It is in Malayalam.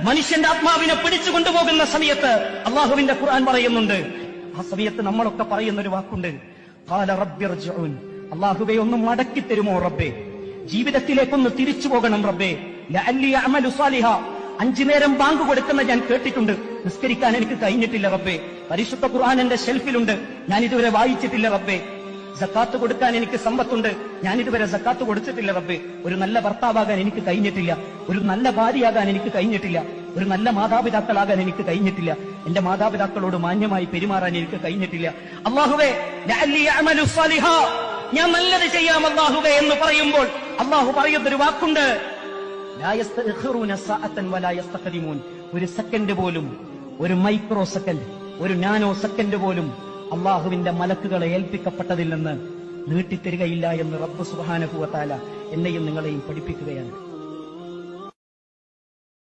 മനുഷ്യന്റെ ആത്മാവിനെ പിടിച്ചു കൊണ്ടുപോകുന്ന സമയത്ത് അള്ളാഹുവിന്റെ ഖുർആൻ പറയുന്നുണ്ട്, ആ സമയത്ത് നമ്മളൊക്കെ പറയുന്ന ഒരു വാക്കുണ്ട്, ഖാല റബ്ബിർജിഊൻ, അള്ളാഹുവേ ഒന്ന് മടക്കി തരുമോ റബ്ബേ, ജീവിതത്തിലേക്കൊന്ന് തിരിച്ചു പോകണം റബ്ബേ, ലഅല്ലി അഅമലു സാലിഹാ, 5 നേരം ബാങ്ക് കൊടുക്കുന്ന ഞാൻ കേട്ടിട്ടുണ്ട്, നിസ്കരിക്കാൻ എനിക്ക് കഴിഞ്ഞിട്ടില്ല റബ്ബേ, പരിശുദ്ധ ഖുർആൻ എന്റെ ഷെൽഫിലുണ്ട്, ഞാൻ ഇതുവരെ വായിച്ചിട്ടില്ല റബ്ബേ, സക്കാത്ത് കൊടുക്കാൻ എനിക്ക് സമ്പത്തുണ്ട്, ഞാൻ ഇതുവരെ സക്കാത്ത് കൊടുത്തിട്ടില്ല റബ്ബേ, ഒരു നല്ല ഭർത്താവാകാൻ എനിക്ക് കഴിഞ്ഞിട്ടില്ല, ഒരു നല്ല ഭാര്യയാകാൻ എനിക്ക് കഴിഞ്ഞിട്ടില്ല, ഒരു നല്ല മാതാപിതാക്കളാകാൻ എനിക്ക് കഴിഞ്ഞിട്ടില്ല, എന്റെ മാതാപിതാക്കളോട് മാന്യമായി പെരുമാറാൻ എനിക്ക് കഴിഞ്ഞിട്ടില്ല. അല്ലാഹുവേ ലഅല്ലി അഅമലു സാലിഹാ, ഞാൻ നല്ലത് ചെയ്യാം അല്ലാഹുവേ എന്ന് പറയുമ്പോൾ അല്ലാഹു പറയുന്നൊരു വാക്കുണ്ട്, ലാ യസ്തഖിറൂന സഅതൻ വലാ യസ്തഖദിമൂൻ, ഒരു സെക്കൻഡ് പോലും, ഒരു മൈക്രോ സെക്കൻഡ്, ഒരു നാനോ സെക്കൻഡ് പോലും അള്ളാഹുവിന്റെ മലക്കുകളെ ഏൽപ്പിക്കപ്പെട്ടതിൽ നിന്ന് നീട്ടിത്തരികയില്ല എന്ന് റബ്ബ് സുബ്ഹാനഹു വ തആല എന്നെയും നിങ്ങളെയും പഠിപ്പിക്കുകയാണ്.